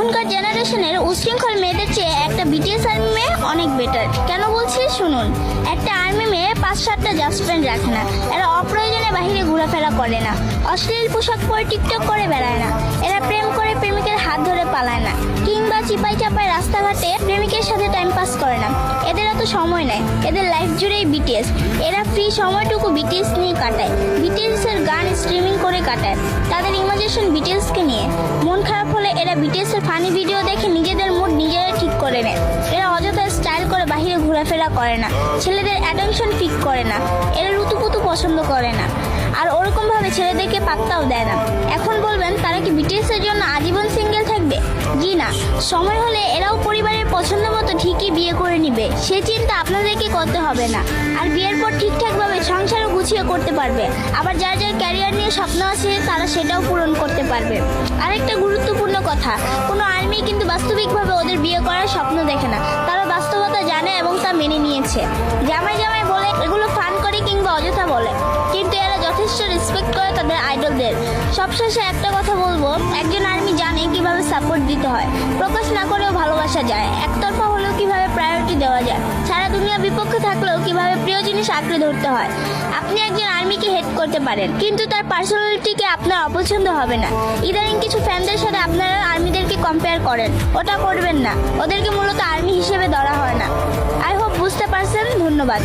এখনকার জেনারেশনের উশৃঙ্খল মেয়েদের চেয়ে একটা বিটিএস আর্মি মেয়ে অনেক বেটার। কেন বলছি শুনুন। একটা আর্মি মেয়ে 5-7টা জাস্টফ্রেন্ড রাখে না। এরা অপ্রয়োজনে বাহিরে ঘোরাফেরা করে না, অশ্লীল পোশাক পরে টিকটক করে বেড়ায় না, এরা প্রেম করে প্রেমিকের হাত ধরে পালায় না, কিংবা চিপাই চাপায় রাস্তাঘাটে প্রেমিকের সাথে টাইম পাস করে না। এদের এত সময় নেয়, এদের লাইফ জুড়েই বিটিএস। এরা ফ্রি সময়টুকু বিটিএস নিয়ে কাটায়, বিটিএস এর গান স্ট্রিমিং করে কাটায়, তাদের ইমাজিনেশন বিটিএস কে নিয়ে। মন খারাপ হলে এরা বিটিএস এর ফানি ভিডিও দেখে নিজেদের মুড নিজেরা ঠিক করে নেয়। এরা অযথা স্টাইল করে বাহিরে ঘোরাফেরা করে না, ছেলেদের অ্যাটেনশন পিক করে না, এরা রুতুপুতু পছন্দ করে না, আর ওরকম ভাবে ছেলেদেরকে পাত্তাও দেয় না। এখন বলবেন তারা কি বিটিএস এর জন্য আজীবন সিঙ্গেল থাকবে? জি না, সময় হলে এরাও পরিবারের পছন্দ মতো ঠিকই বিয়ে করে নিবে, সে চিন্তা আপনাদেরকে করতে হবে না। আর বিয়ের পর ঠিকঠাকভাবে সংসারও গুছিয়ে করতে পারবে। আবার যার যার ক্যারিয়ার নিয়ে স্বপ্ন আছে তারা সেটাও পূরণ করতে পারবে। আরেকটা গুরুত্বপূর্ণ কথা, কোনো আর্মি কিন্তু বাস্তবিকভাবে ওদের বিয়ে করার স্বপ্ন দেখে না, তারা বাস্তবতা জানে এবং তা মেনে নিয়েছে। জামাই জামাই বলে এগুলো ফান করে কিংবা অযথা বলে, কিন্তু এরা যথেষ্ট রেসপেক্ট করে তাদের আইডলদের। সবশেষে একটা কথা বলবো, একজন আর্মি জানে কিভাবে সাপোর্ট দিতে হয়, প্রকাশ না করেও ভালোবাসা যায়, একতরফা হলেও কিভাবে প্রায়োরিটি দেওয়া যায়, সারা দুনিয়া বিপক্ষে থাকলেও কিভাবে প্রিয় জিনিস আঁকড়ে ধরতে হয়। আপনি একজন আর্মিকে হেট করতে পারেন, কিন্তু তার পার্সোনালিটিকে আপনার অপছন্দ হবে না। ইদানিং কিছু ফ্যানদের সাথে আপনারা আর্মিদেরকে কম্পেয়ার করেন, ওটা করবেন না। ওদেরকে মূলত আর্মি হিসেবে ধরা হয় না। আই হোপ বুঝতে পারছেন। ধন্যবাদ।